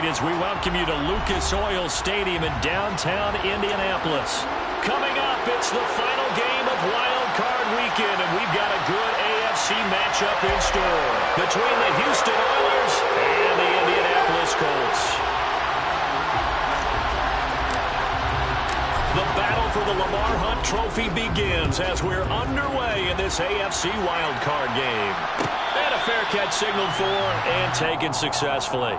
as we welcome you to Lucas Oil Stadium in downtown Indianapolis. Coming up, it's the final game of Wildcard Weekend, and we've got a good AFC matchup in store between the Houston Oilers and the Indianapolis Colts. The battle for the Lamar Hunt Trophy begins as we're underway in this AFC wildcard game. And a fair catch signaled for and taken successfully.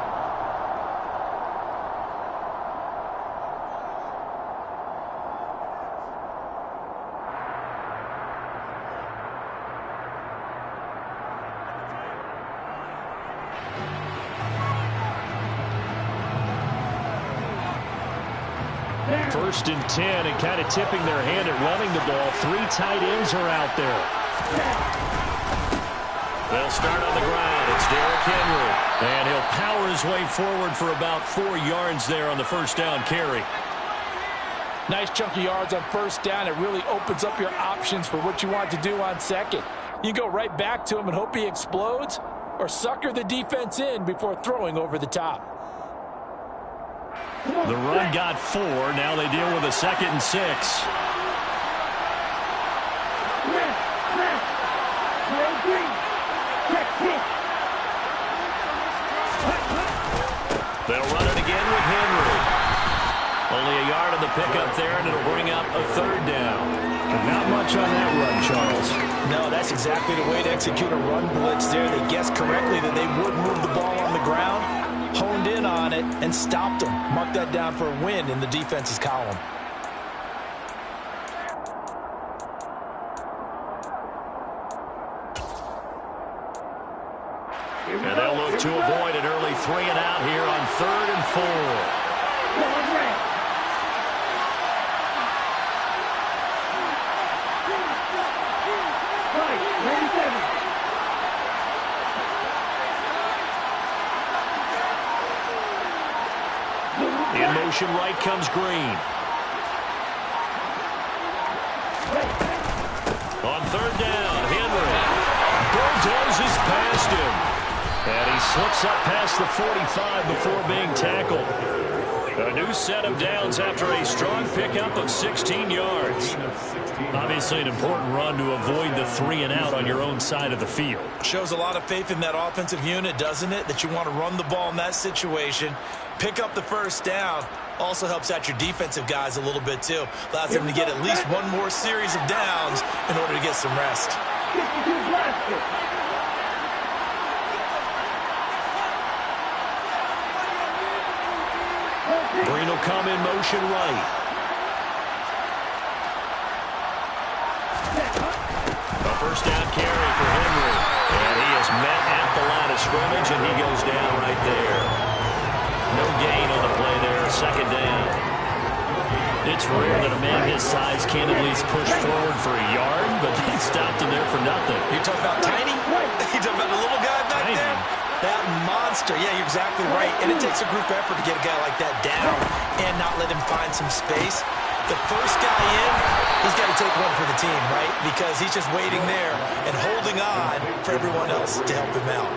First and 10, and kind of tipping their hand at running the ball. 3 tight ends are out there. They'll start on the ground. It's Derrick Henry. And he'll power his way forward for about 4 yards there on the first down carry. Nice chunk of yards on first down. It really opens up your options for what you want to do on second. You go right back to him and hope he explodes, or sucker the defense in before throwing over the top. The run got 4. Now they deal with a 2nd and 6. They'll run it again with Henry. Only a yard on the pickup there, and it'll bring up a 3rd down. Not much on that run, Charles. No, that's exactly the way to execute a run blitz there. They guessed correctly that they would move the ball on the ground, honed in on it, and stopped them. Mark that down for a win in the defense's column. And they'll look to avoid an early 3 and out here on 3rd and 4. In motion right comes Green. On 3rd down, Henry bulldozes past him. And he slips up past the 45 before being tackled. A new set of downs after a strong pickup of 16 yards. Obviously an important run to avoid the 3 and out on your own side of the field. Shows a lot of faith in that offensive unit, doesn't it? That you want to run the ball in that situation. Pick up the first down. Also helps out your defensive guys a little bit too. Allows them to get at least one more series of downs in order to get some rest. Green will come in motion right. A first down carry for Henry. And he is met at the line of scrimmage, and he goes down right there. No gain on the play there, 2nd down. It's rare that a man his size can't at least push forward for a yard, but he stopped him there for nothing. You talking about tiny? You talking about the little guy back there? That monster. Yeah, you're exactly right. And it takes a group effort to get a guy like that down and not let him find some space. The first guy in, he's got to take one for the team, right? Because he's just waiting there and holding on for everyone else to help him out.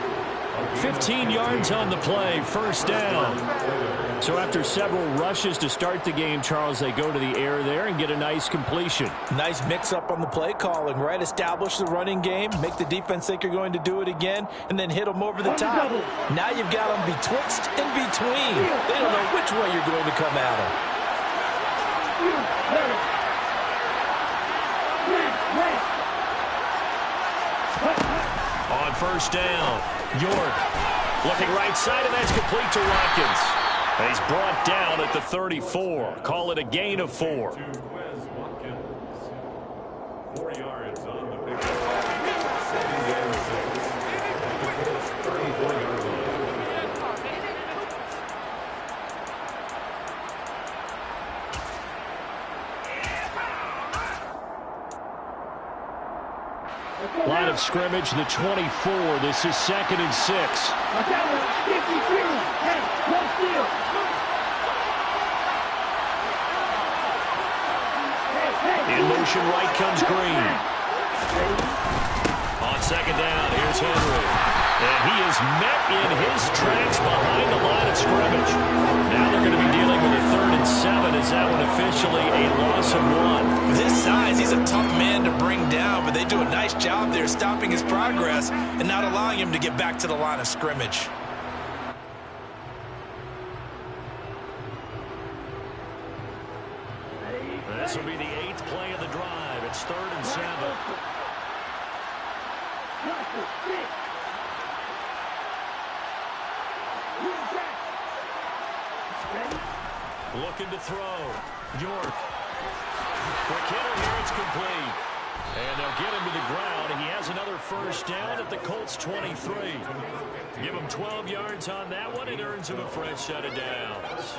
15 yards on the play, 1st down. So after several rushes to start the game, Charles, they go to the air there and get a nice completion. Nice mix-up on the play calling, right? Establish the running game, make the defense think you're going to do it again, and then hit them over the top. Now you've got them betwixt and between. They don't know which way you're going to come at them. On 1st down, York looking right side, and that's complete to Watkins. And he's brought down at the 34. Call it a gain of 4. 4 yards on the pick. Line of scrimmage, the 24. This is 2nd and 6. In motion right comes Green. On 2nd down, here's Henry. And he is met in his tracks behind the line of scrimmage. officially a loss of 1. This size, he's a tough man to bring down, but they do a nice job there stopping his progress and not allowing him to get back to the line of scrimmage. This will be the 8th play of the drive. It's 3rd and 7. Looking to throw. York. Quick hitter here. It's complete. And they'll get him to the ground. He has another first down at the Colts 23. Give him 12 yards on that one. It earns him a fresh set of downs.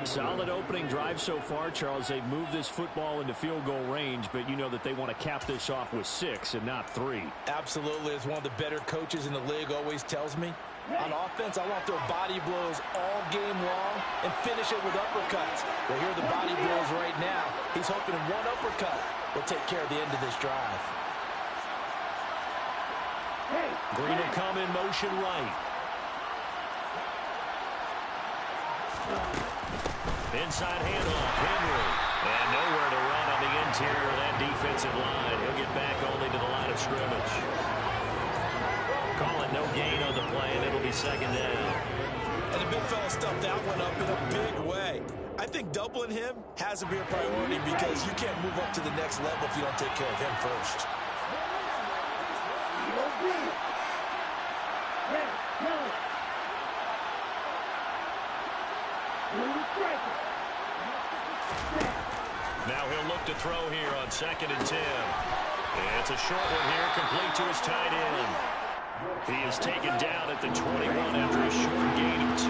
Solid opening drive so far, Charles. They've moved this football into field goal range, but you know that they want to cap this off with 6 and not 3. Absolutely. As one of the better coaches in the league always tells me, on offense, I want to throw body blows all game long and finish it with uppercuts. Well, here are the body blows right now. He's hoping one uppercut will take care of the end of this drive. Green will come in motion right. Inside handoff, Henry. And nowhere to run on the interior of that defensive line. He'll get back only to the line of scrimmage. Call it no gain on the play, and it'll be 2nd down. And the big fella stuffed that one up in a big way. I think doubling him has to be a priority because you can't move up to the next level if you don't take care of him first. Now he'll look to throw here on 2nd and 10. And it's a short one here, complete to his tight end. He is taken down at the 21 after a short gain of 2.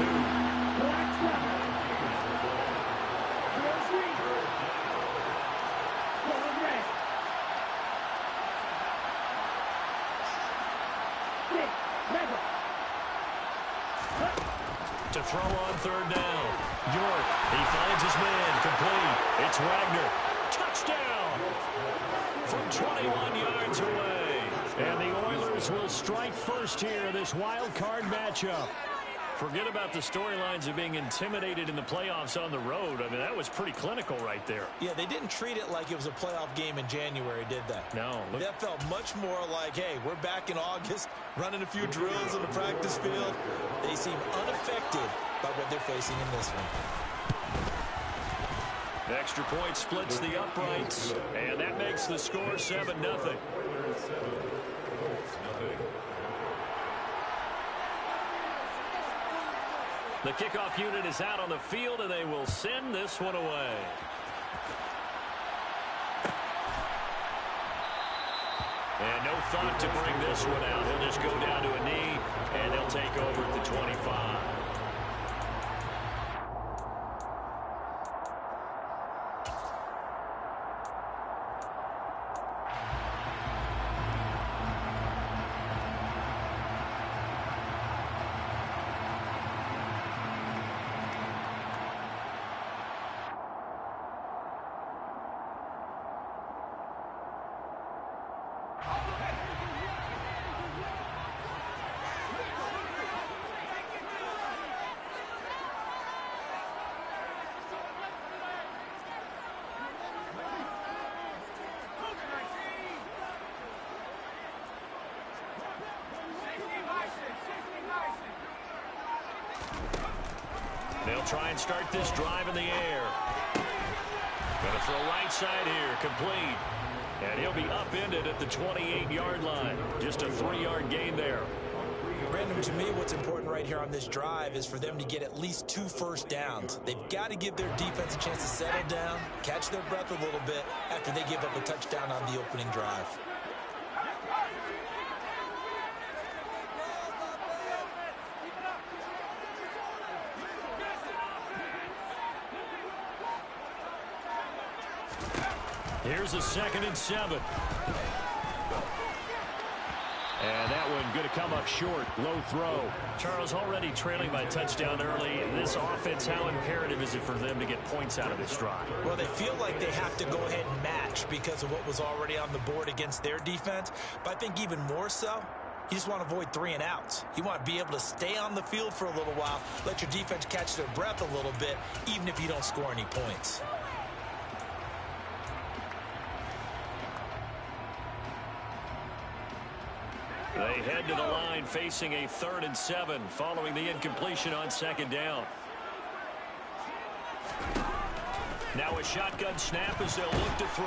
To throw on 3rd down. York, he finds his man, complete. It's Wagner. Touchdown! From 21 yards away. And the Oilers will strike first here in this wild card matchup. Forget about the storylines of being intimidated in the playoffs on the road. I mean, that was pretty clinical right there. Yeah, they didn't treat it like it was a playoff game in January, did they? No. That felt much more like, hey, we're back in August, running a few drills in the practice field. They seem unaffected by what they're facing in this one. The extra point splits the uprights, and that makes the score 7-0. The kickoff unit is out on the field, and they will send this one away. And no thought to bring this one out. He'll just go down to a knee, and they'll take over at the 25. They'll try and start this drive in the air. Going to throw right side here, complete. And he'll be upended at the 28-yard line. Just a 3-yard gain there. Brandon, to me, what's important right here on this drive is for them to get at least 2 first downs. They've got to give their defense a chance to settle down, catch their breath a little bit after they give up a touchdown on the opening drive. Here's a 2nd and 7. And that one going to come up short. Low throw. Charles, already trailing by touchdown early. This offense, how imperative is it for them to get points out of this drive? Well, they feel like they have to go ahead and match because of what was already on the board against their defense. But I think even more so, you just want to avoid 3 and outs. You want to be able to stay on the field for a little while, let your defense catch their breath a little bit, even if you don't score any points. They head to the line facing a 3rd and 7 following the incompletion on 2nd down. Now a shotgun snap as they'll look to throw.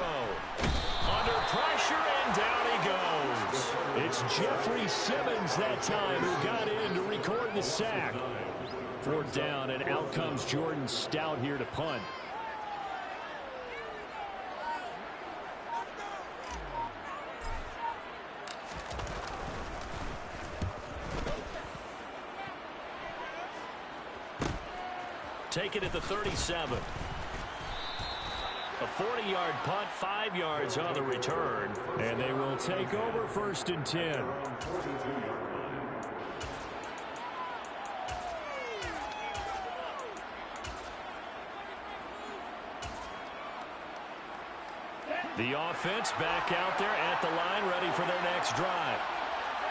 Under pressure, and down he goes. It's Jeffrey Simmons that time who got in to record the sack. 4th down, and out comes Jordan Stout here to punt. Take it at the 37. A 40-yard punt, 5 yards on the return. And they will take over 1st and 10. The offense back out there at the line, ready for their next drive.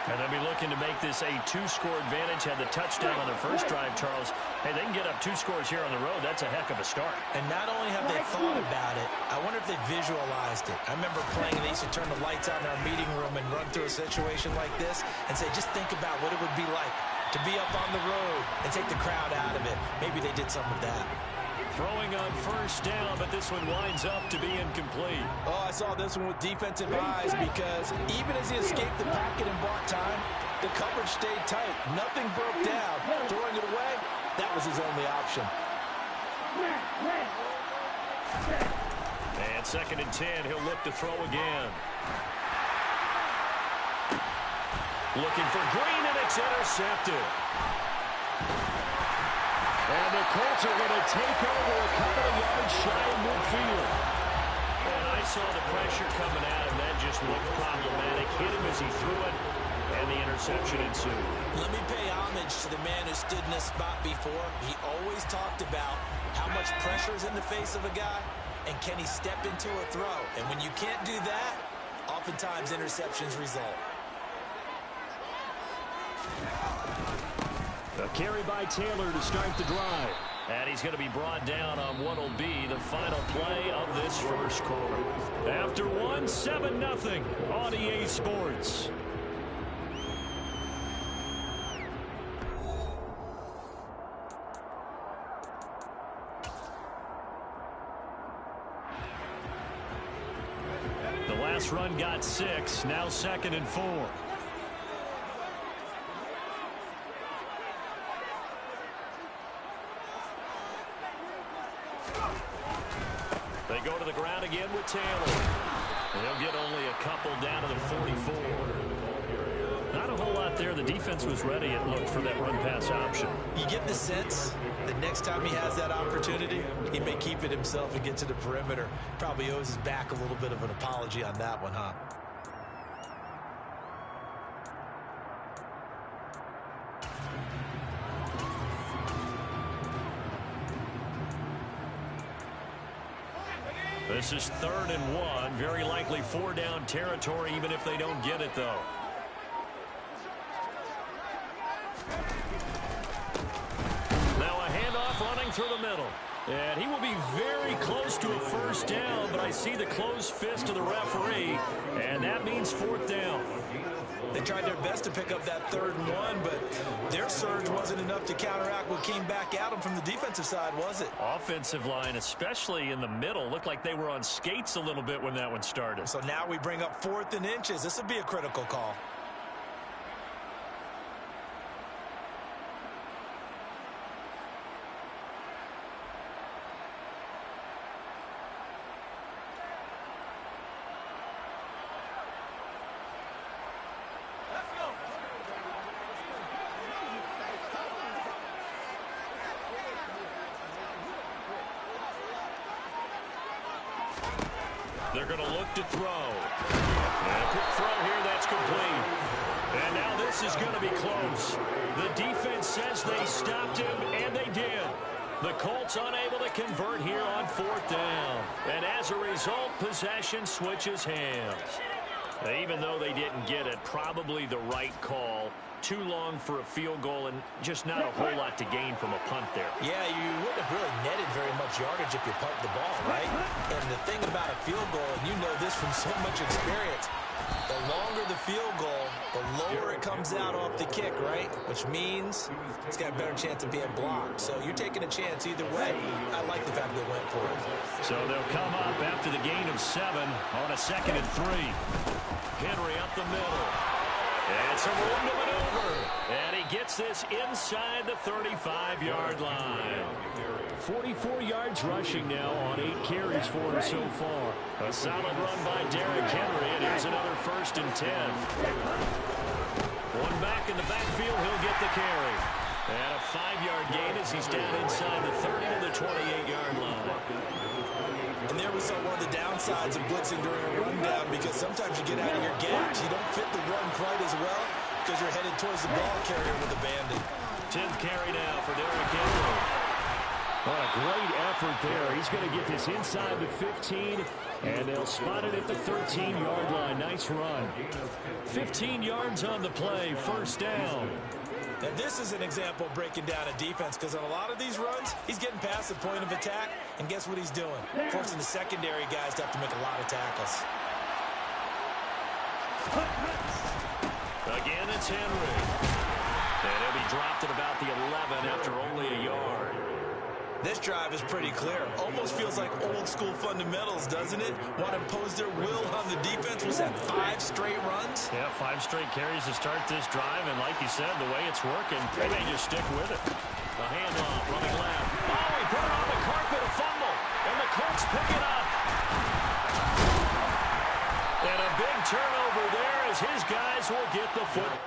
And they'll be looking to make this a 2-score advantage. Had the touchdown on their first drive, Charles. Hey, they can get up 2 scores here on the road. That's a heck of a start. And not only have they thought about it, I wonder if they visualized it. I remember playing, and they used to turn the lights on in our meeting room and run through a situation like this and say, just think about what it would be like to be up on the road and take the crowd out of it. Maybe they did some of that. Throwing on 1st down, but this one winds up to be incomplete. Oh, I saw this one with defensive eyes because even as he escaped the pocket and bought time, the coverage stayed tight. Nothing broke down. Throwing it away, that was his only option. And 2nd and 10, he'll look to throw again. Looking for Green, and it's intercepted. And the Colts are going to take over a couple of yards shy of midfield. And I saw the pressure coming at him. That just looked problematic. Hit him as he threw it, and the interception ensued. Let me pay homage to the man who stood in this spot before. He always talked about how much pressure is in the face of a guy, and can he step into a throw. And when you can't do that, oftentimes interceptions result. A carry by Taylor to start the drive. And he's going to be brought down on what will be the final play of this first quarter. After 7-0 on EA Sports. The last run got 6, now 2nd and 4. They go to the ground again with Taylor. And they'll get only a couple down to the 44. Not a whole lot there. The defense was ready, it looked, for that run-pass option. You get the sense that next time he has that opportunity, he may keep it himself and get to the perimeter. Probably owes his back a little bit of an apology on that one, huh? This is 3rd and 1. Very likely 4-down territory, even if they don't get it, though. Now a handoff running through the middle. And he will be very close to a 1st down, but I see the closed fist of the referee, and that means 4th down. They tried their best to pick up that 3rd and 1, but their surge wasn't enough to counteract what came back at them from the defensive side, was it? Offensive line, especially in the middle, looked like they were on skates a little bit when that one started. So now we bring up 4th and inches. This will be a critical call. They're going to look to throw. And a quick throw here, that's complete. And now this is going to be close. The defense says they stopped him, and they did. The Colts unable to convert here on 4th down. And as a result, possession switches hands. Even though they didn't get it, probably the right call. Too long for a field goal and just not a whole lot to gain from a punt there. Yeah, you wouldn't have really netted very much yardage if you punted the ball, right? And the thing about a field goal, and you know this from so much experience, The longer the field goal, the lower it comes out off the kick, right? Which means it's got a better chance of being blocked. So you're taking a chance either way. I like the fact they went for it. So they'll come up after the gain of 7 on a 2nd and 3. Henry up the middle. And some room to maneuver. And he gets this inside the 35-yard line. 44 yards rushing now on 8 carries for him so far. A solid run by Derrick Henry, and here's another 1st and 10. One back in the backfield, he'll get the carry. And a 5-yard gain as he's down inside the 30 to the 28-yard line. And there we saw one of the downsides of blitzing during a rundown, because sometimes you get out of your gaps. You don't fit the run quite as well because you're headed towards the ball carrier with a bandit. 10th carry now for Derrick Henry. What a great effort there. He's going to get this inside the 15, and they'll spot it at the 13-yard line. Nice run. 15 yards on the play, 1st down. And this is an example of breaking down a defense, because on a lot of these runs, he's getting past the point of attack, and guess what he's doing? Forcing the secondary guys to have to make a lot of tackles. Again, it's Henry. And he'll be dropped at about the 11 after only a yard. This drive is pretty clear. Almost feels like old school fundamentals, doesn't it? Want to impose their will on the defense. Was that 5 straight runs? Yeah, 5 straight carries to start this drive, and like you said, the way it's working, they may just stick with it. A handoff, running left. Oh, he put it on the carpet, a fumble, and the Colts pick it up. And a big turnover there as his guys will get the foot.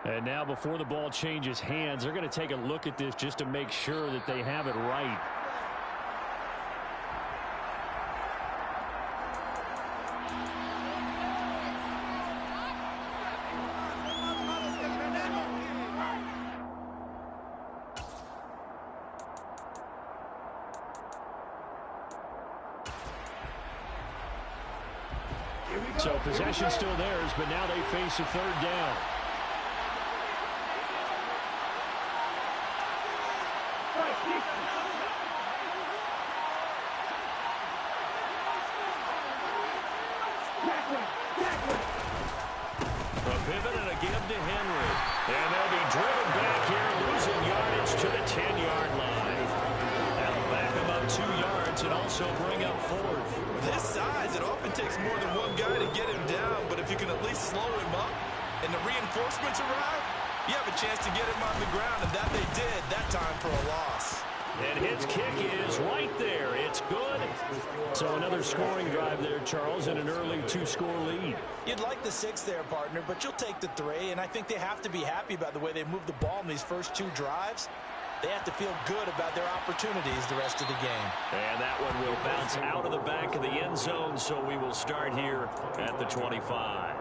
And now before the ball changes hands, they're going to take a look at this just to make sure that they have it right. So possession still theirs, but now they face a 3rd down. Reinforcements arrive, you have a chance to get him on the ground, and that they did that time for a loss. And his kick is right there. It's good. So another scoring drive there, Charles, and an early 2-score lead. You'd like the 6 there, partner, but you'll take the 3, and I think they have to be happy about the way they moved the ball in these first 2 drives. They have to feel good about their opportunities the rest of the game. And that one will bounce out of the back of the end zone, so we will start here at the 25.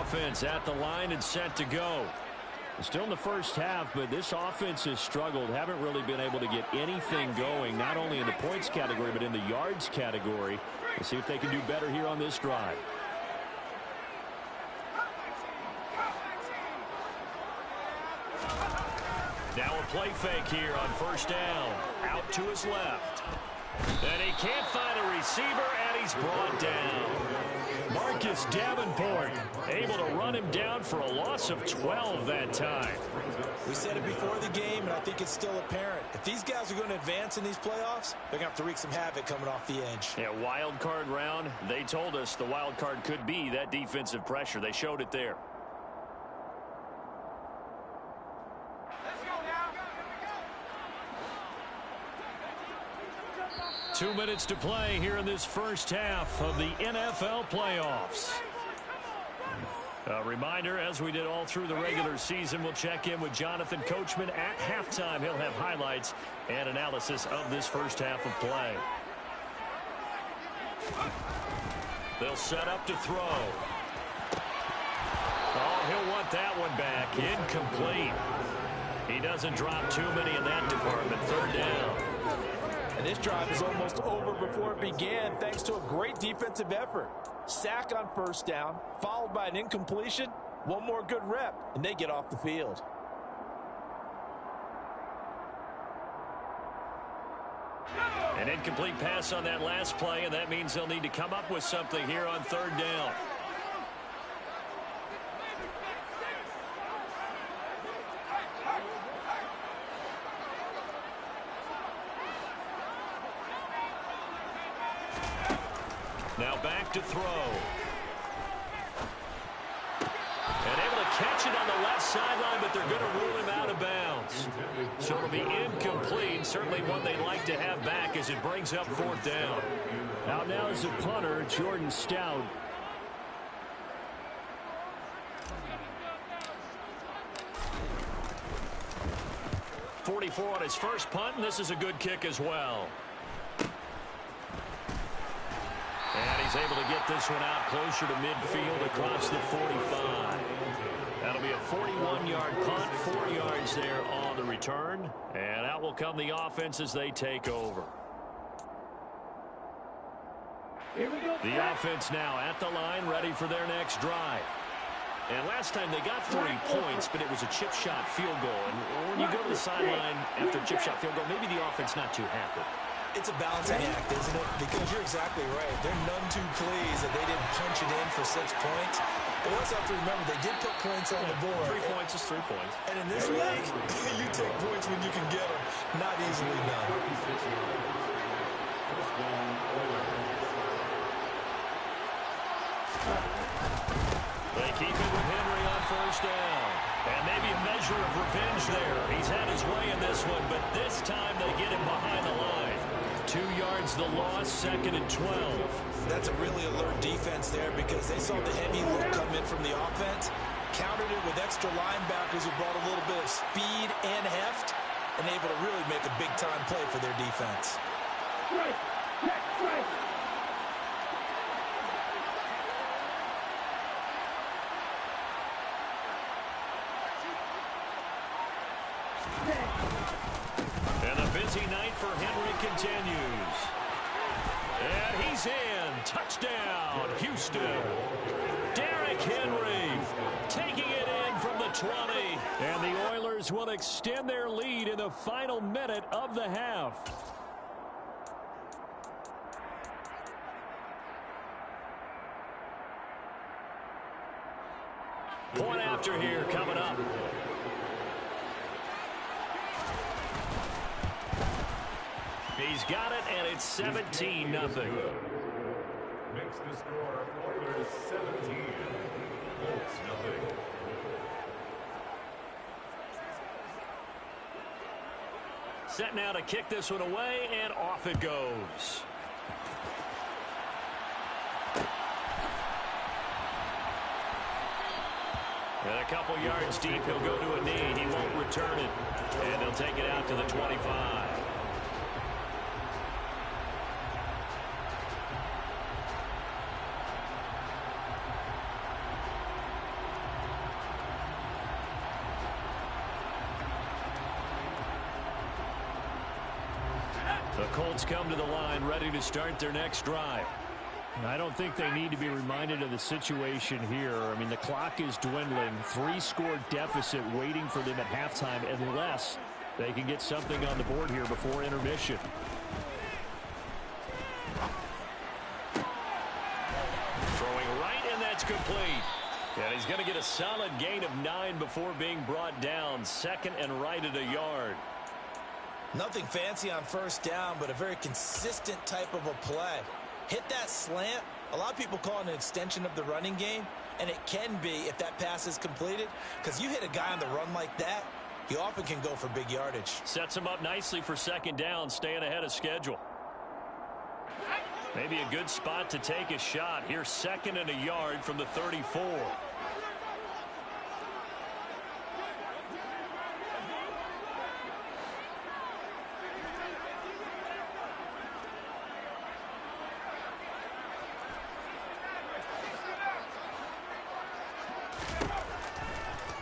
Offense at the line and set to go. Still in the first half, but this offense has struggled. Haven't really been able to get anything going, not only in the points category, but in the yards category. We'll see if they can do better here on this drive. Now a play fake here on 1st down. Out to his left. And he can't find a receiver, and he's brought down. Marcus Davenport able to run him down for a loss of 12 that time. We said it before the game, and I think it's still apparent. If these guys are going to advance in these playoffs, they're going to have to wreak some havoc coming off the edge. Yeah, wild card round. They told us the wild card could be that defensive pressure. They showed it there. 2 minutes to play here in this first half of the NFL playoffs. A reminder, as we did all through the regular season, we'll check in with Jonathan Coachman at halftime. He'll have highlights and analysis of this first half of play. They'll set up to throw. Oh, he'll want that one back. Incomplete. He doesn't drop too many in that department. Third down. And this drive is almost over before it began thanks to a great defensive effort. Sack on first down, followed by an incompletion. One more good rep, and they get off the field. An incomplete pass on that last play, and that means they'll need to come up with something here on third down. Now back to throw. And able to catch it on the left sideline, but they're going to rule him out of bounds. So it'll be incomplete. Certainly one they'd like to have back as it brings up fourth down. Out now is the punter, Jordan Stout. .44 on his first punt, and this is a good kick as well. And he's able to get this one out closer to midfield across the 45. That'll be a 41-yard punt, 4 yards there on the return. And out will come the offense as they take over. The offense now at the line, ready for their next drive. And last time they got 3 points, but it was a chip shot field goal. And when you go to the sideline after a chip shot field goal, maybe the offense not too happy. It's a balancing act, isn't it? Because you're exactly right. They're none too pleased that they didn't punch it in for 6 points. But also have to remember, they did put points on the board. 3 points is 3 points. And in this league, you take points when you can get them. Not easily done. They keep it with Henry on first down. And maybe a measure of revenge there. He's had his way in this one, but this time they get him behind the line. 2 yards the loss, 2nd and 12. That's a really alert defense there because they saw the heavy look come in from the offense, countered it with extra linebackers who brought a little bit of speed and heft, and able to really make a big-time play for their defense. Right. And the busy night for Henry continues. And he's in. Touchdown, Houston. Derrick Henry taking it in from the 20. And the Oilers will extend their lead in the final minute of the half. Point after here coming up. He's got it, and it's 17-0. Makes the score Oilers 17, Colts 0. Set now to kick this one away, and off it goes. And a couple yards deep, he'll go to a knee. He won't return it, and they'll take it out to the 25. The Colts come to the line, ready to start their next drive. I don't think they need to be reminded of the situation here. I mean, the clock is dwindling. 3-score deficit waiting for them at halftime unless they can get something on the board here before intermission. Throwing right, and that's complete. And he's going to get a solid gain of 9 before being brought down. 2nd and right at a yard. Nothing fancy on first down, but a very consistent type of a play. Hit that slant. A lot of people call it an extension of the running game, and it can be if that pass is completed, because you hit a guy on the run like that, you often can go for big yardage. Sets him up nicely for 2nd down, staying ahead of schedule. Maybe a good spot to take a shot. Here's 2nd and a yard from the 34.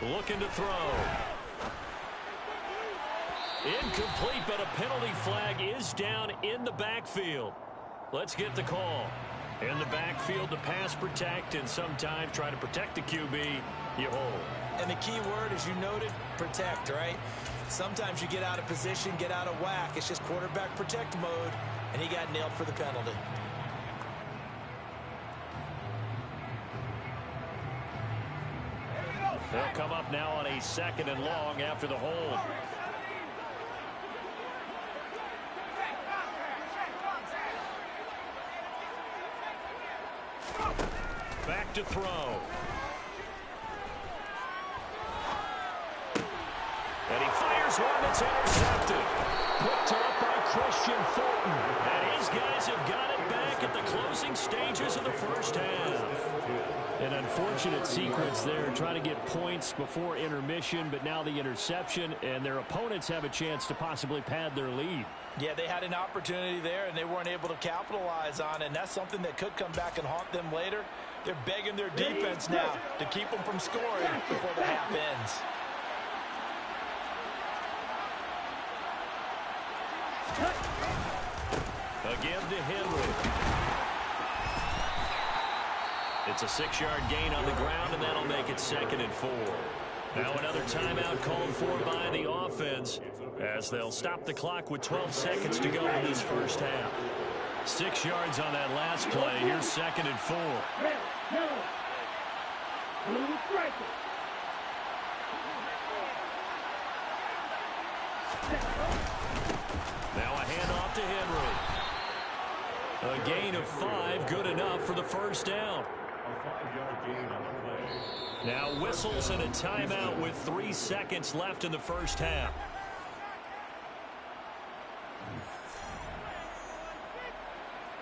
Looking to throw. Incomplete, but a penalty flag is down in the backfield. Let's get the call. In the backfield to pass protect, and sometimes try to protect the QB, you hold. And the key word, as you noted, protect, right? Sometimes you get out of position, get out of whack. It's just quarterback protect mode, and he got nailed for the penalty. They'll come up now on a 2nd and long after the hold. Back to throw. And he fires one that's intercepted. Picked up by Christian Fulton. And his guys have got it back at the closing stages of the first half. An unfortunate sequence there, trying to get points before intermission, but now the interception, and their opponents have a chance to possibly pad their lead. Yeah, they had an opportunity there, and they weren't able to capitalize on it, and that's something that could come back and haunt them later. They're begging their defense now to keep them from scoring before the half ends. Again to Henry. It's a 6-yard gain on the ground, and that'll make it 2nd and 4. Now another timeout called for by the offense as they'll stop the clock with 12 seconds to go in this first half. 6 yards on that last play. Here's 2nd and 4. Now a handoff to Henry. A gain of 5, good enough for the first down. Now whistles and a timeout with 3 seconds left in the first half.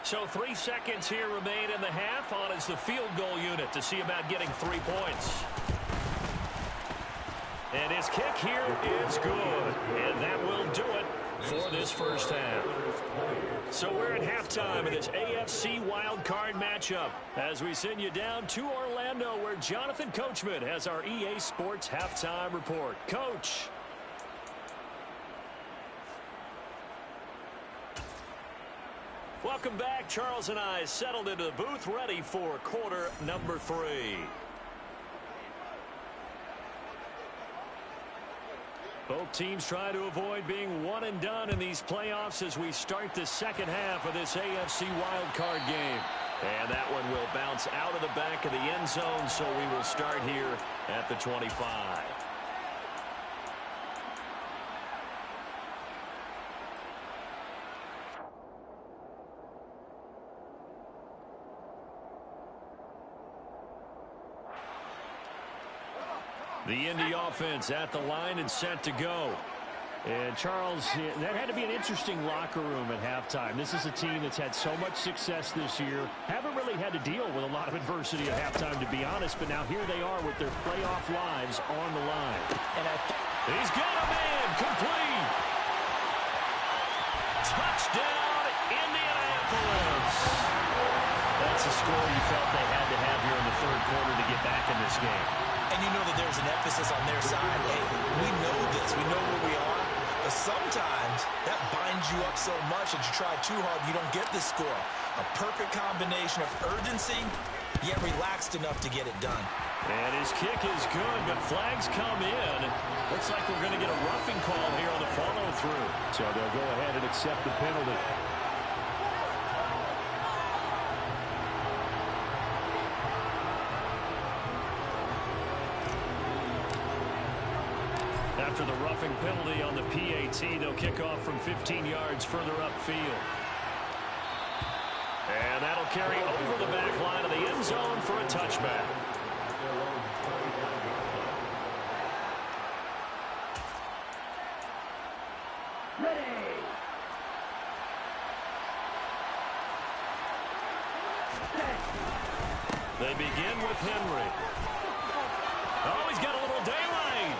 So 3 seconds here remain in the half. On is the field goal unit to see about getting 3 points. And his kick here is good. And that will do it for this first half. So we're at halftime of this AFC Wildcard matchup as we send you down to Orlando, where Jonathan Coachman has our EA Sports halftime report. Coach. Welcome back. Charles and I settled into the booth, ready for quarter number 3. Both teams try to avoid being one and done in these playoffs as we start the second half of this AFC wildcard game. And that one will bounce out of the back of the end zone, so we will start here at the 25. The Indy offense at the line and set to go. And Charles, that had to be an interesting locker room at halftime. This is a team that's had so much success this year. Haven't really had to deal with a lot of adversity at halftime, to be honest. But now here they are with their playoff lives on the line. And he's got a man complete. Touchdown, Indianapolis. That's a score you felt they had to have here in the third quarter to get back in this game. And you know that there's an emphasis on their side. Hey, we know this. We know where we are. But sometimes that binds you up so much that you try too hard, you don't get this score. A perfect combination of urgency, yet relaxed enough to get it done. And his kick is good, but flags come in. Looks like we're going to get a roughing call here on the follow-through. So they'll go ahead and accept the penalty. After the roughing penalty on the PAT, they'll kick off from 15 yards further upfield. And that'll carry over the back line of the end zone for a touchback. They begin with Henry. Oh, he's got a little daylight.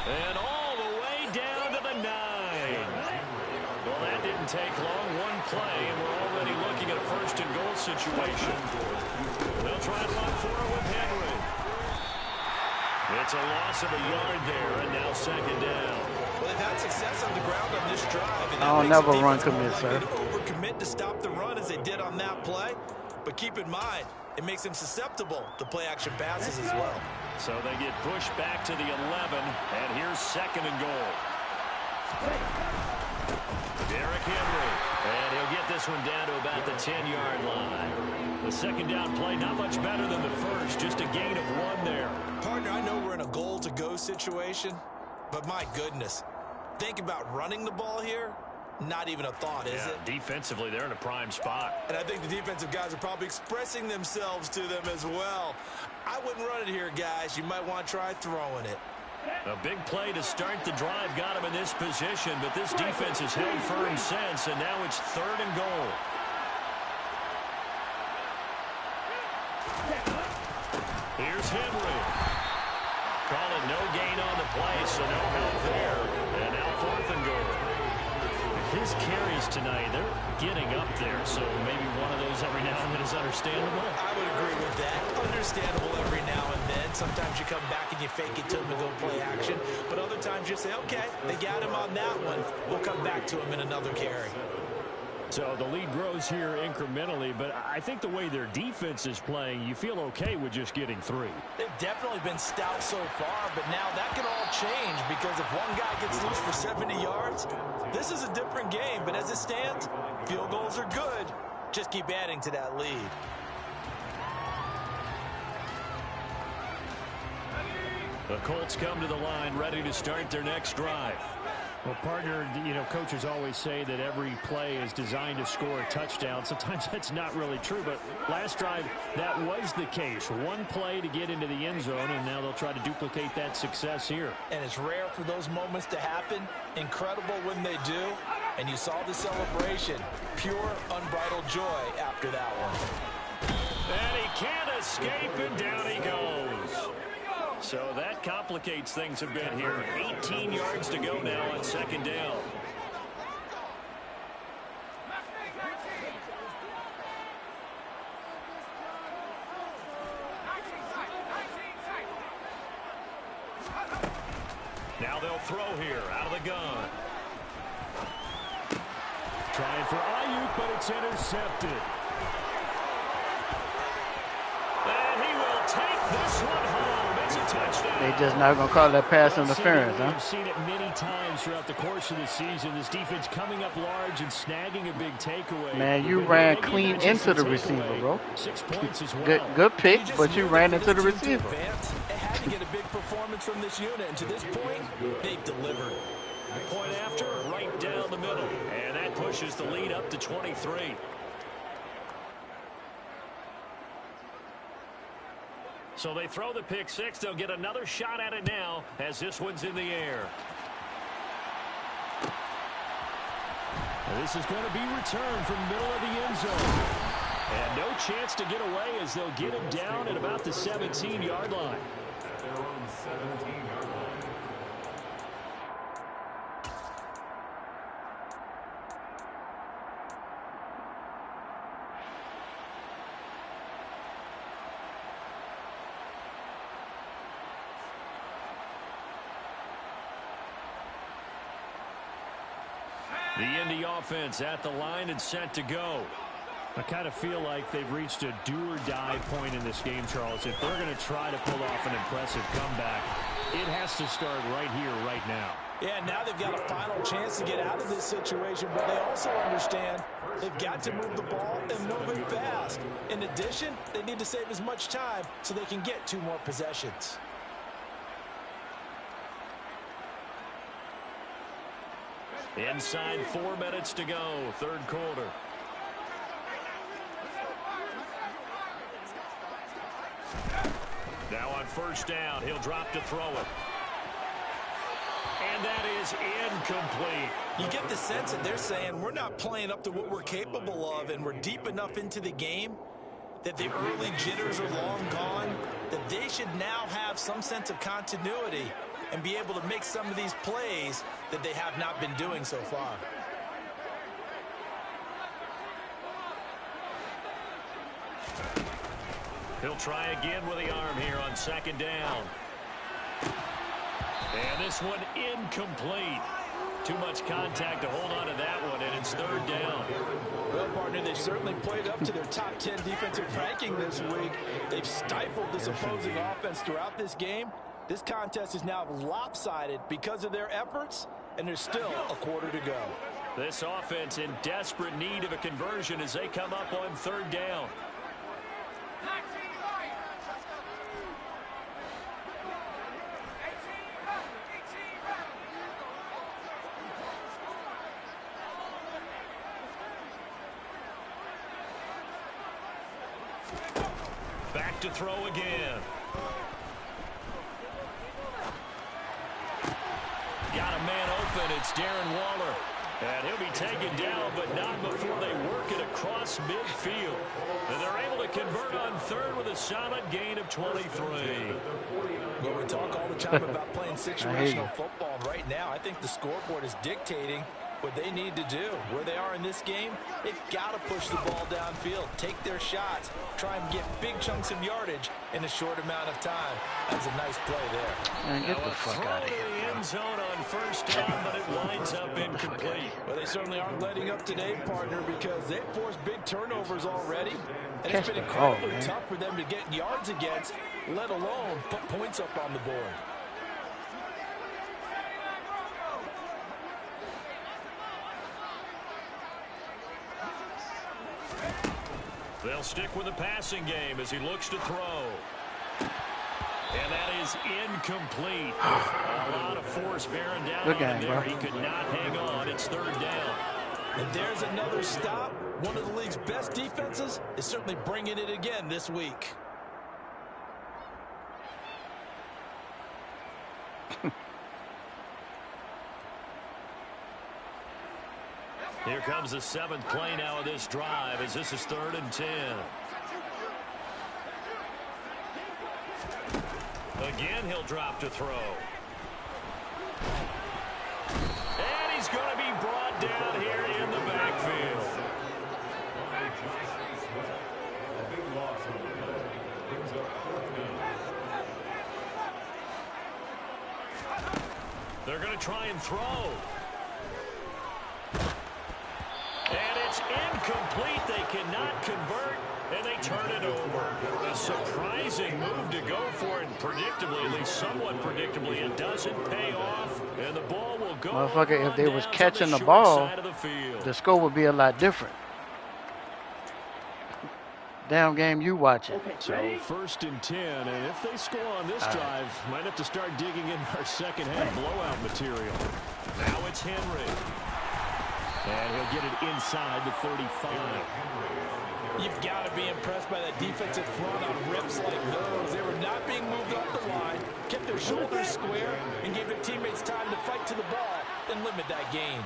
And all the way down to the 9. Well, that didn't take long. One play, and we're already looking at a first-and-goal situation. They'll try and run for it with Henry. It's a loss of a yard there, and now second down. Well, they've had success on the ground on this drive. And I don't never run commit, sir. Overcommit to stop the run as they did on that play. But keep in mind, it makes them susceptible to play-action passes as well. So they get pushed back to the 11, and here's second and goal. Derrick Henry, and he'll get this one down to about the 10-yard line. The second down play, not much better than the first, just a gain of 1 there. Partner, I know we're in a goal-to-go situation, but my goodness, think about running the ball here. Not even a thought, is it? Defensively, they're in a prime spot. And I think the defensive guys are probably expressing themselves to them as well. I wouldn't run it here, guys. You might want to try throwing it. A big play to start the drive got him in this position, but this defense has held firm since, and now it's third and goal. Here's Henry. Call it no gain on the play, so no help there. And now fourth and goal. His carries tonight, they're getting up there, so maybe one of those every now and then is understandable. I would agree with that. Understandable every now and then. Sometimes you come back and you fake it to him to go play action. But other times you say, okay, they got him on that one. We'll come back to him in another carry. So the lead grows here incrementally, but I think the way their defense is playing, you feel okay with just getting 3. They've definitely been stout so far, but now that can all change because if one guy gets loose for 70 yards, this is a different game. But as it stands, field goals are good. Just keep adding to that lead. The Colts come to the line, ready to start their next drive. Well, partner, you know, coaches always say that every play is designed to score a touchdown. Sometimes that's not really true, but last drive, that was the case. One play to get into the end zone, and now they'll try to duplicate that success here. And it's rare for those moments to happen. Incredible when they do. And you saw the celebration. Pure, unbridled joy after that one. And he can't escape, and down he goes. So that complicates things a bit here. 18 yards to go now on second down. Now they'll throw here out of the gun. Trying for Ayuk, but it's intercepted. And he will take this one home. It's a touchdown. They just not going to call that pass interference, huh? We've seen it many times throughout the course of the season. This defense coming up large and snagging a big takeaway. Man, you ran clean into the receiver, bro. 6 points as well. Good pick, but you ran into the receiver. They had to get a big performance from this unit, and to this point, they've delivered. Point after, right down the middle. And that pushes the lead up to 23. So they throw the pick six. They'll get another shot at it now as this one's in the air. This is going to be returned from middle of the end zone. And no chance to get away as they'll get him down at about the 17-yard line. At their own 17-yard line. The Indy offense at the line and set to go. I kind of feel like they've reached a do-or-die point in this game, Charles. If they're going to try to pull off an impressive comeback, it has to start right here, right now. Yeah, now they've got a final chance to get out of this situation, but they also understand they've got to move the ball and move it fast. In addition, they need to save as much time so they can get 2 more possessions. Inside 4 minutes to go, third quarter. Now on first down, he'll drop to throw it. And And that is incomplete. You get the sense that they're saying we're not playing up to what we're capable of, and we're deep enough into the game that the early jitters are long gone, that they should now have some sense of continuity and be able to make some of these plays that they have not been doing so far. He'll try again with the arm here on second down. And this one incomplete. Too much contact to hold on to that one, and it's third down. Well, partner, they certainly played up to their top 10 defensive ranking this week. They've stifled this opposing offense throughout this game. This contest is now lopsided because of their efforts, and there's still a quarter to go. This offense in desperate need of a conversion as they come up on third down. Back to throw again. Got a man open. It's Darren Waller. And he'll be taken down, but not before they work it across midfield. And they're able to convert on third with a solid gain of 23. Well, we talk all the time about playing situational football. Right now, I think the scoreboard is dictating what they need to do. Where they are in this game, they've got to push the ball downfield, take their shots, try and get big chunks of yardage in a short amount of time. That's a nice play there. Man, get the fuck out of here, the bro. end zone on first down, but it winds up incomplete. Well, they certainly aren't letting up today, partner, because they've forced big turnovers already. And Catch it's been the ball, incredibly man. tough for them to get yards against, let alone put points up on the board. They'll stick with the passing game as he looks to throw. And that is incomplete. A lot of force bearing down Good on game, him there. bro. He could not hang on. It's third down. And there's another stop. One of the league's best defenses is certainly bringing it again this week. Here comes the seventh play now of this drive as this is 3rd and 10. Again, he'll drop to throw. And he's going to be brought down here in the backfield. They're going to try and throw. And it's incomplete. They cannot convert, and they turn it over. A surprising move to go for it, and predictably, at least somewhat predictably, it doesn't pay off, and the ball will go. Motherfucker, if they was down catching to the short ball, side of the field. the score would be a lot different. Damn game you watching. So 1st and 10, and if they score on this drive, might have to start digging in our second half blowout material. Now it's Henry. And he'll get it inside the 35. You've got to be impressed by that defensive front on rips like those. They were not being moved off the line, kept their shoulders square, and gave their teammates time to fight to the ball and limit that gain.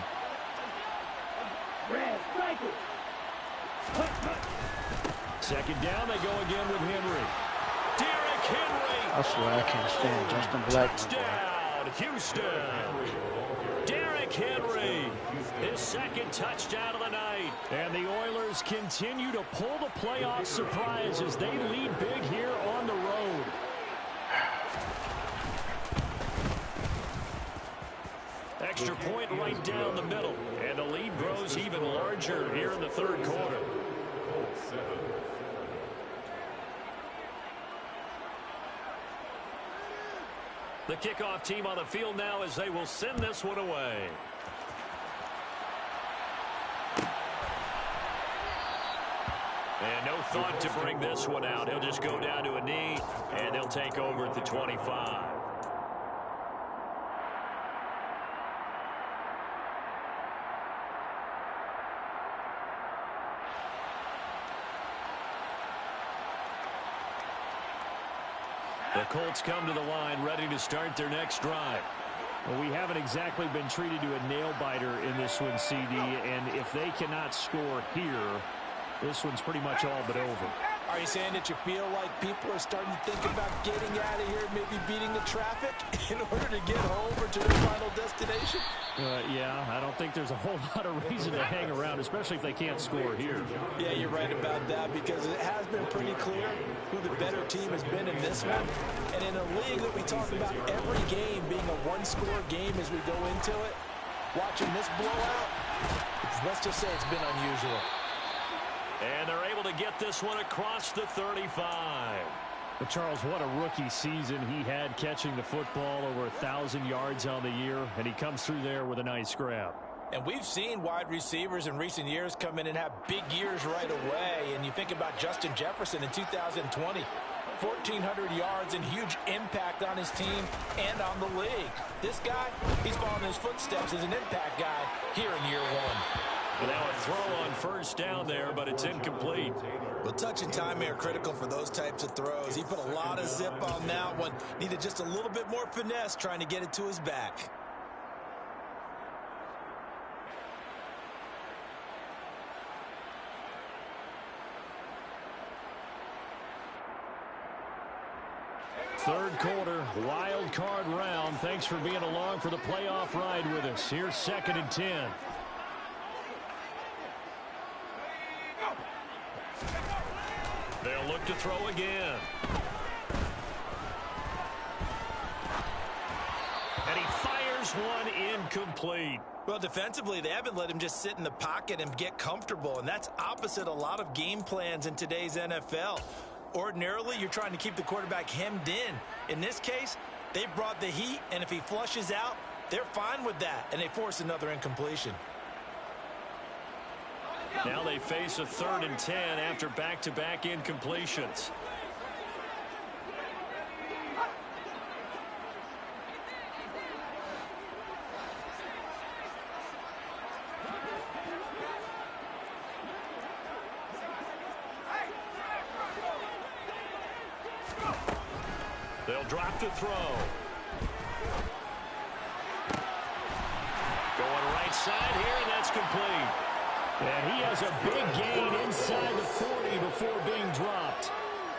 Second down, they go again with Henry. Derrick Henry. I swear I can't stand Justin Blackman. Touchdown, Houston. Derrick Henry, his second touchdown of the night. And the Oilers continue to pull the playoff surprise as they lead big here on the road. Extra point right down the middle. And the lead grows even larger here in the third quarter. The kickoff team on the field now as they will send this one away. And no thought to bring this one out. He'll just go down to a knee, and they'll take over at the 25. The Colts come to the line ready to start their next drive. Well, we haven't exactly been treated to a nail-biter in this one, CD, and if they cannot score here, this one's pretty much all but over. Are you saying that you feel like people are starting to think about getting out of here, maybe beating the traffic in order to get home or to their final destination? Yeah, I don't think there's a whole lot of reason to hang around, especially if they can't score here. Yeah, you're right about that, because it has been pretty clear who the better team has been in this one. And in a league that we talk about every game being a one-score game as we go into it, watching this blowout, let's just say it's been unusual. And they're able to get this one across the 35. But Charles, what a rookie season he had, catching the football over 1,000 yards on the year, and he comes through there with a nice grab. And we've seen wide receivers in recent years come in and have big years right away. And you think about Justin Jefferson in 2020, 1,400 yards and huge impact on his team and on the league. This guy, he's following his footsteps as an impact guy here in year one. And now a throw on first down there, but it's incomplete. Well, touch and timing are critical for those types of throws. He put a lot of zip on that one. Needed just a little bit more finesse trying to get it to his back. Third quarter, wild card round. Thanks for being along for the playoff ride with us. Here's 2nd and 10. They'll look to throw again. And he fires one incomplete. Well, defensively, they haven't let him just sit in the pocket and get comfortable, and that's opposite a lot of game plans in today's NFL. Ordinarily, you're trying to keep the quarterback hemmed in. In this case, they brought the heat, and if he flushes out, they're fine with that, and they force another incompletion. Now they face a 3rd and 10 after back-to-back incompletions. They'll drop to throw. Going right side here, and that's complete. And he has a big gain inside the 40 before being dropped.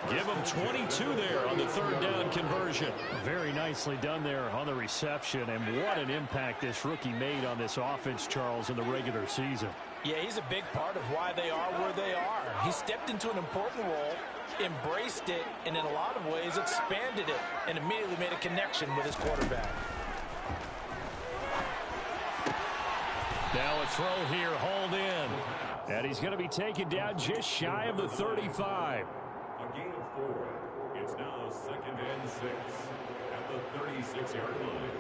Give him 22 there on the 3rd down conversion. Very nicely done there on the reception, and what an impact this rookie made on this offense, Charles, in the regular season. Yeah, he's a big part of why they are where they are. He stepped into an important role, embraced it, and in a lot of ways expanded it, and immediately made a connection with his quarterback. Now a throw here, hauled in. And he's going to be taken down just shy of the 35. A gain of 4. It's now 2nd and 6 at the 36-yard line.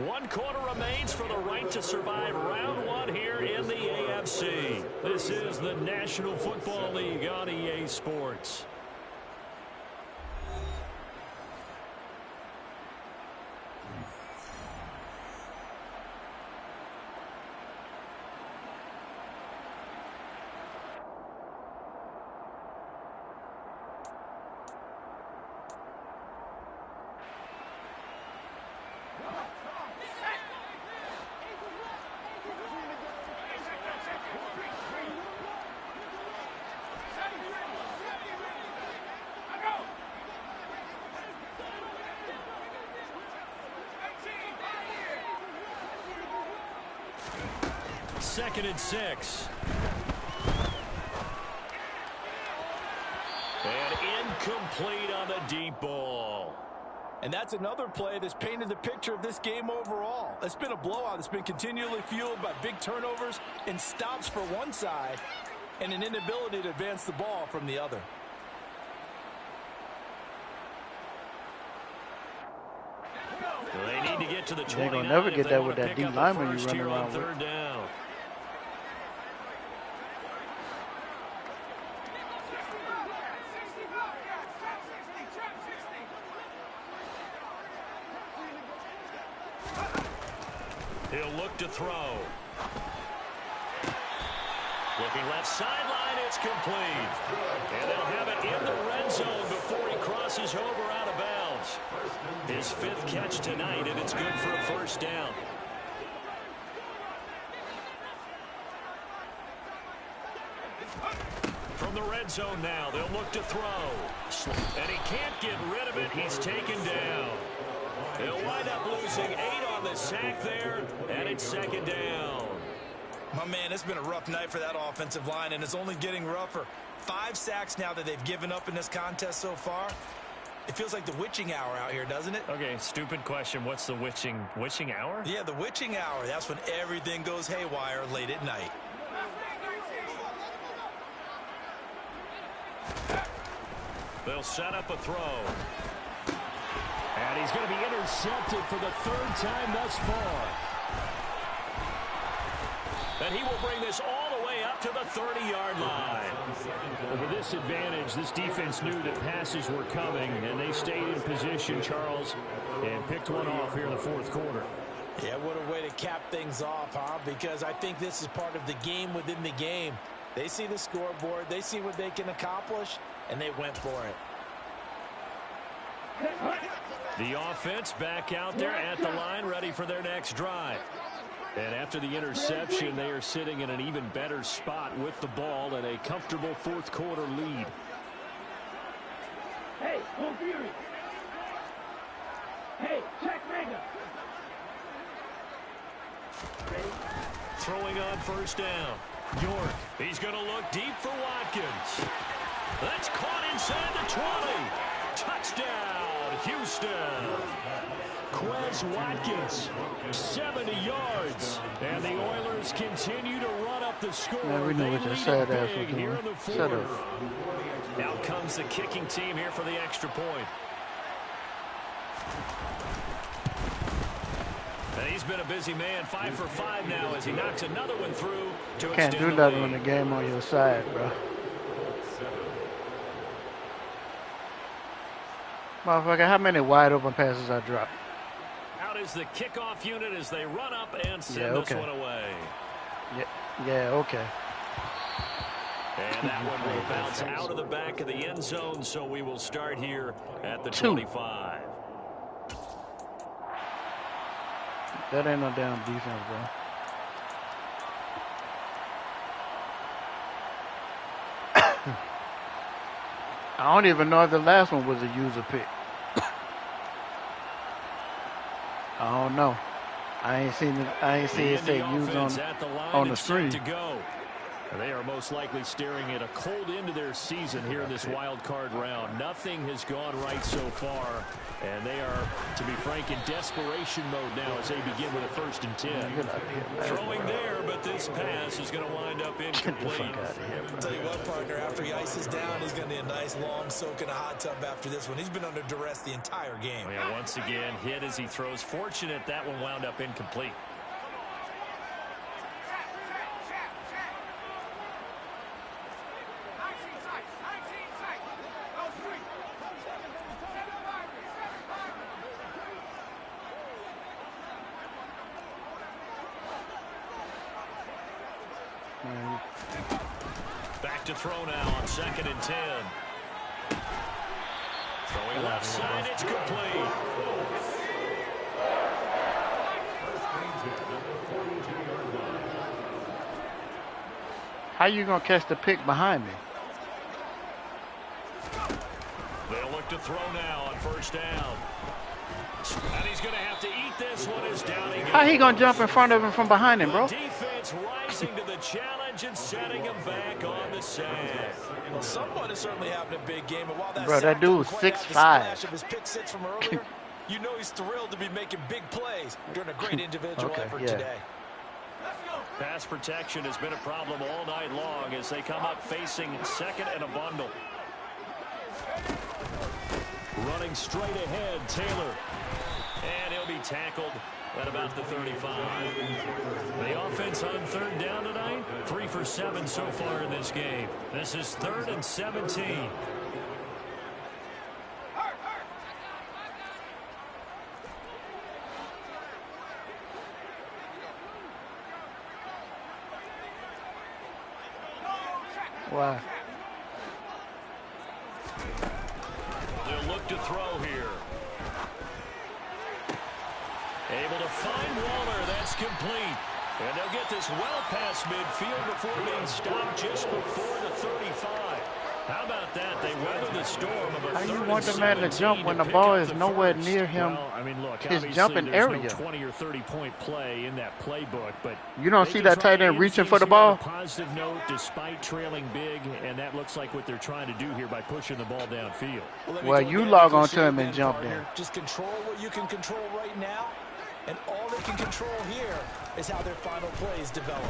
1 quarter remains for the right to survive round 1 here in the AFC. This is the National Football League on EA Sports. Second and 6. And incomplete on the deep ball. And that's another play that's painted the picture of this game overall. It's been a blowout. It's been continually fueled by big turnovers and stops for one side and an inability to advance the ball from the other. They need to get to the 29. They're gonna never if get they that want with to that pick D up the lineman you first running here on around with. 3rd down. He'll look to throw. Looking left sideline, it's complete. And they'll have it in the red zone before he crosses over out of bounds. yards. His 5th catch tonight, and it's good for a first down. From the red zone now, they'll look to throw. And he can't get rid of it. He's taken down. They'll wind up losing 8 on the sack there, and it's 2nd down. My man, it's been a rough night for that offensive line, and it's only getting rougher. 5 sacks now that they've given up in this contest so far. It feels like the witching hour out here, doesn't it? Okay, stupid question. What's the witching hour? Yeah, the witching hour. That's when everything goes haywire late at night. They'll set up a throw. And he's going to be intercepted for the 3rd time thus far. And he will bring this all the way up to the 30-yard line. Well, with this advantage, this defense knew that passes were coming, and they stayed in position, Charles, and picked one off here in the 4th quarter. Yeah, what a way to cap things off, huh? Because I think this is part of the game within the game. They see the scoreboard, they see what they can accomplish, and they went for it. The offense back out there at the line, ready for their next drive. And after the interception, they are sitting in an even better spot with the ball and a comfortable 4th quarter lead. Hey, Full Fury. Hey, check Mega. Throwing on 1st down. York, he's going to look deep for Watkins. That's caught inside the 20. Touchdown, Houston. Quez Watkins, 70 yards. And the Oilers continue to run up the score. Man, we knew what your sad ass was doing. Here in the 4th. Shut up. Out comes the kicking team here for the extra point. And he's been a busy man, 5 for 5 now as he knocks another one through to Can't do nothing when the game on your side, bro. Motherfucker, how many wide open passes I dropped? Out is the kickoff unit as they run up and send this one away. Yeah, okay. And that one will bounce out of the back of the end zone, so we will start here at the 25. That ain't no damn defense, bro. I don't even know if the last one was a user pick. I don't know. I ain't seen it say use on the screen. They are most likely staring at a cold end to their season here in this wild card round. Nothing has gone right so far, and they are, to be frank, in desperation mode now as they begin with a 1st and 10. Throwing there, but this pass is going to wind up incomplete. I'll tell you what, partner, after he ices down, he's going to need a nice long soak in a hot tub after this one. He's been under duress the entire game. Yeah, once again, hit as he throws. Fortunate that one wound up incomplete. Back to throw now on 2nd and 10. Throwing left side, it's complete. How you gonna catch the pick behind me? They'll look to throw now on 1st down. And he's going to have to eat this one as Downing. How he gonna jump in front of him from behind him, bro? Defense rising to the challenge and setting him back on the sack. Well, someone is certainly having a big game, and while that Bro, that dude's 6'5". of his pick six from earlier, you know he's thrilled to be making big plays during a great individual effort today. Pass protection has been a problem all night long as they come up facing 2nd and a bundle. Running straight ahead, Taylor. And he'll be tackled at about the 35. The offense on 3rd down tonight, 3 for 7 so far in this game. This is 3rd and 17. Why? They'll look to throw here. Able to find Waller. That's complete. And they'll get this well past midfield before being stopped just before the 35. How about that? They weather the storm of a How you 3rd want and the man to 17 jump when to the pick ball up is the nowhere first? near him? Well, I mean, look, his obviously jumping there's area. no 20 or 30-point play in that playbook, but You don't they see can that try tight end and reaching end for the things here on ball? a positive note, despite trailing big, and that looks like what they're trying to do here by pushing the ball downfield. Well, you log on to him and jump there. Just control what you can control right now, and all they can control here is how their final plays develop.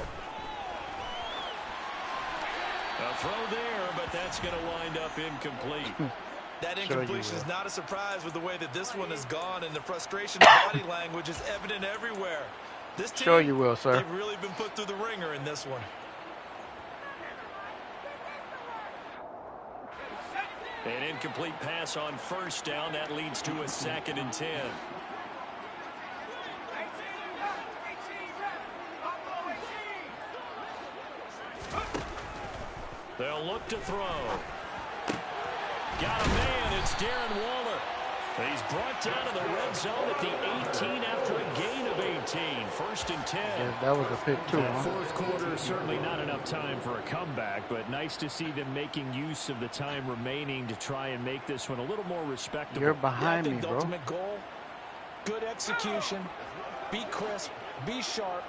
A throw there, but that's going to wind up incomplete. That Sure incompletion you is will. not a surprise with the way that this one has gone, and the frustration of body language is evident everywhere. This team, Sure you will, sir. they've really been put through the ringer in this one. An incomplete pass on 1st down. That leads to a 2nd and 10. They'll look to throw. Got a man. It's Darren Waller. He's brought down to the red zone at the 18 after a gain of 18. 1st and 10. Yeah, that was a pick too, That huh? fourth quarter is certainly not enough time for a comeback, but nice to see them making use of the time remaining to try and make this one a little more respectable. You're behind I me, think the bro. ultimate goal, good execution, be crisp, be sharp,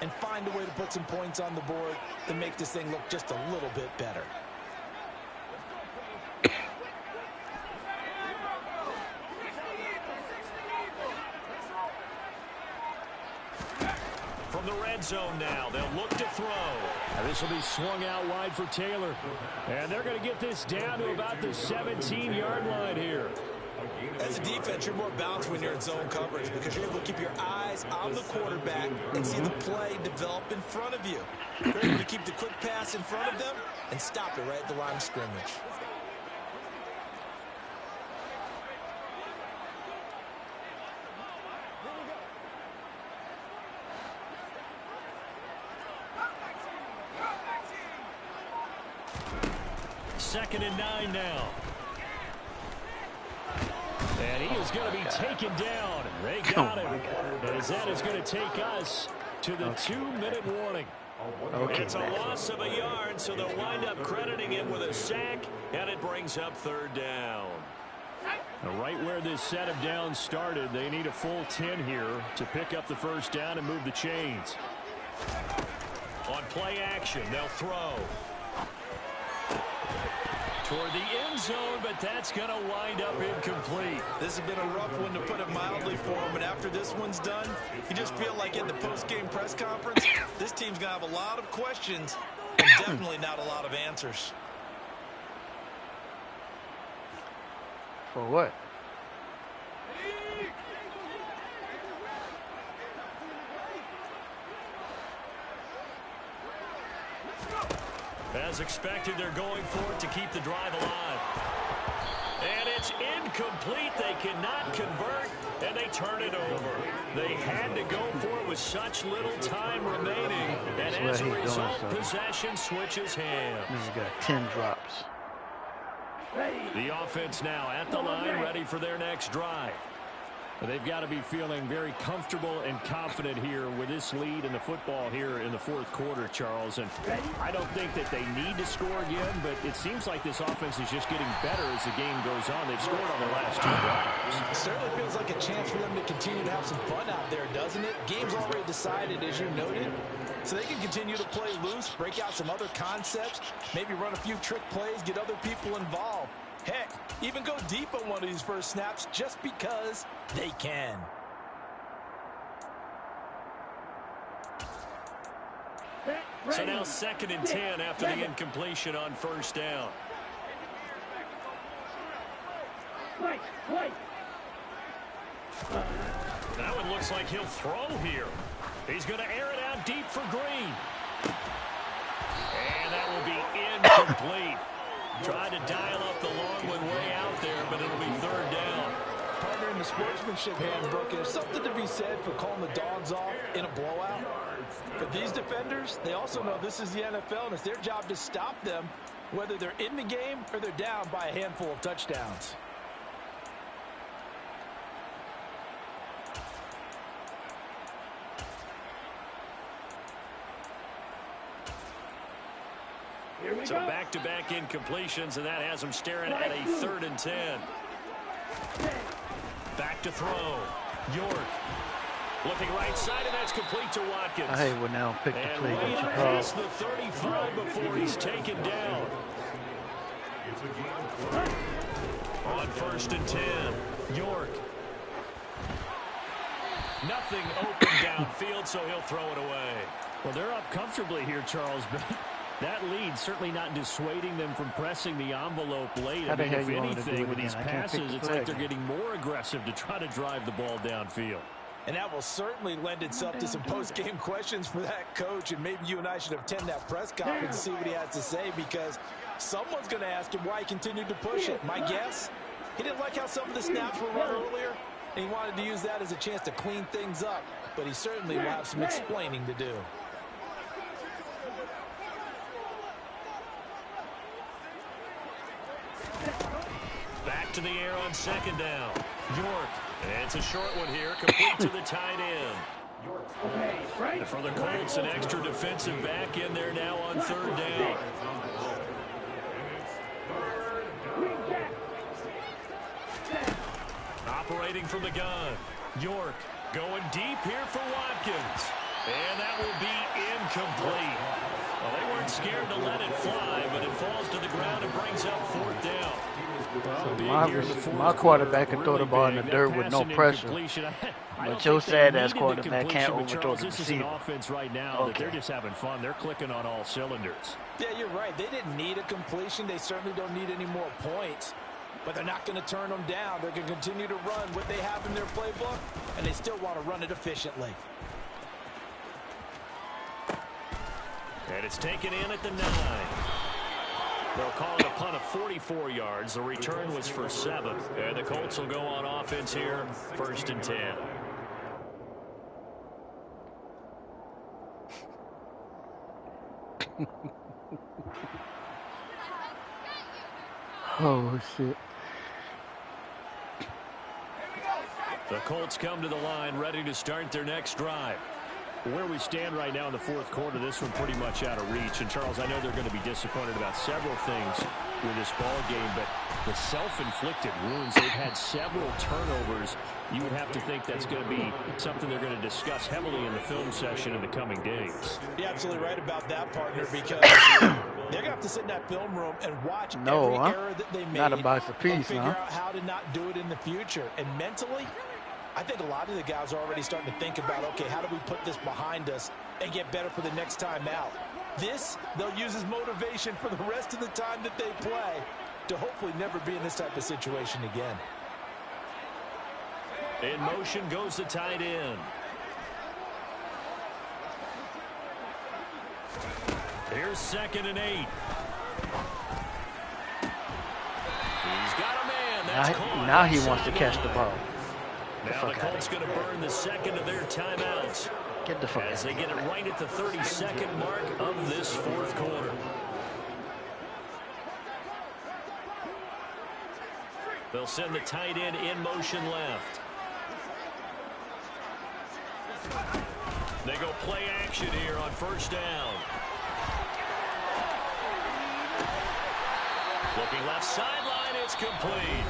and find a way to put some points on the board to make this thing look just a little bit better. From the red zone now, they'll look to throw. Now this will be swung out wide for Taylor. And they're going to get this down to about the 17-yard line here. As a defense, you're more balanced when you're in zone coverage because you're able to keep your eyes on the quarterback and see the play develop in front of you. You're able to keep the quick pass in front of them and stop it right at the line of scrimmage. Second and 9 now. And he is going to be taken down. They got him. As that is going to take us to the 2-minute warning. Okay. It's a loss of a yard, so they'll wind up crediting him with a sack, and it brings up 3rd down. Now, right where this set of downs started, they need a full 10 here to pick up the 1st down and move the chains. On play action, they'll throw. Toward the end zone, but that's going to wind up incomplete. This has been a rough one, to put it mildly, for him. And after this one's done, you just feel like in the post-game press conference, this team's going to have a lot of questions and definitely not a lot of answers. For what? As expected, they're going for it to keep the drive alive. And it's incomplete. They cannot convert, and they turn it over. They had to go for it with such little time remaining. And as a result, possession switches hands. He's got 10 drops. The offense now at the line, ready for their next drive. They've got to be feeling very comfortable and confident here with this lead in the football here in the 4th quarter, Charles. And I don't think that they need to score again, but it seems like this offense is just getting better as the game goes on. They've scored on the last 2 drives. It certainly feels like a chance for them to continue to have some fun out there, doesn't it? Game's already decided, as you noted. So they can continue to play loose, break out some other concepts, maybe run a few trick plays, get other people involved. Heck, even go deep on one of these first snaps just because they can. So now 2nd and 10 after the incompletion on 1st down. That one looks like he'll throw here. He's going to air it out deep for Green. And that will be incomplete. Tried to dial up the long one way out there, but it'll be 3rd down. Partner, in the sportsmanship handbook, there's something to be said for calling the dogs off in a blowout. But these defenders, they also know this is the NFL, and it's their job to stop them, whether they're in the game or they're down by a handful of touchdowns. So back-to-back incompletions, and that has him staring at a 3rd and 10. Back to throw. York. Looking right side, and that's complete to Watkins. I hate when they don't pick the And play way that you past call. the 35 before he's taken down. On 1st and 10, York. Nothing open downfield, so he'll throw it away. Well, they're up comfortably here, Charles, but that lead certainly not dissuading them from pressing the envelope late. How the hell if you want me to do anything, it with these again? I can't pick passes, the it's play like they're again. getting more aggressive to try to drive the ball downfield. And that will certainly lend itself to some post-game questions for that coach, and maybe you and I should attend that press conference and see what he has to say, because someone's going to ask him why he continued to push it. My guess, he didn't like how some of the snaps were run earlier, and he wanted to use that as a chance to clean things up, but he certainly will have some explaining to do. Back to the air on 2nd down. York. And it's a short one here, complete to the tight end. And for the Colts, an extra defensive back in there now on 3rd down. Operating from the gun. York going deep here for Watkins. And that will be incomplete. Well, they weren't scared to let it fly, but it falls to the ground and brings up 4th down. My quarterback can throw the ball in the dirt with no pressure. But your sad-ass quarterback can't overthrow the receiver. Offense right now that they're just having fun. They're clicking on all cylinders. Yeah, you're right. They didn't need a completion. They certainly don't need any more points. But they're not going to turn them down. They're going to continue to run what they have in their playbook, and they still want to run it efficiently. And it's taken in at the 9. They'll call it a punt of 44 yards. The return was for 7. And the Colts will go on offense here, 1st and 10. Oh, shit. The Colts come to the line, ready to start their next drive. Where we stand right now in the 4th quarter, this one pretty much out of reach. And, Charles, I know they're going to be disappointed about several things with this ball game, but the self-inflicted wounds, they've had several turnovers. You would have to think that's going to be something they're going to discuss heavily in the film session in the coming days. You're absolutely right about that, partner, because they're going to have to sit in that film room and watch every error that they made. Not a box of peace, and figure out how to not do it in the future. And mentally, I think a lot of the guys are already starting to think about, okay, how do we put this behind us and get better for the next time out? This, they'll use as motivation for the rest of the time that they play to hopefully never be in this type of situation again. In motion goes the tight end. Here's 2nd and 8. He's got a man. That's caught. Now he wants to catch the ball. Now the Colts going to burn the 2nd of their timeouts. Get the fuck as out they get it right at the 32nd mark of this 4th quarter. They'll send the tight end in motion left. They go play action here on 1st down. Looking left sideline, it's complete.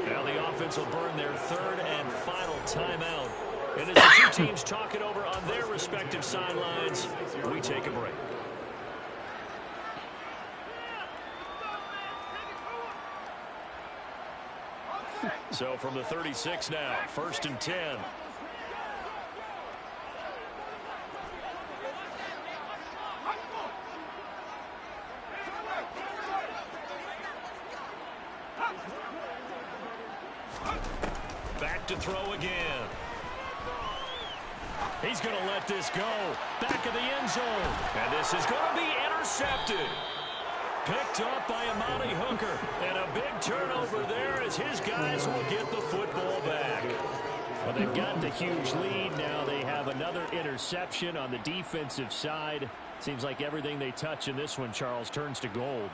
Now the offense will burn their 3rd and final timeout. And as the two teams talk it over on their respective sidelines, we take a break. So from the 36 now, 1st and 10. Back to throw again. He's going to let this go. Back of the end zone. And this is going to be intercepted. Picked up by Amani Hooker. And a big turnover there as his guys will get the football back. Well, they've got the huge lead. Now they have another interception on the defensive side. Seems like everything they touch in this one, Charles, turns to gold.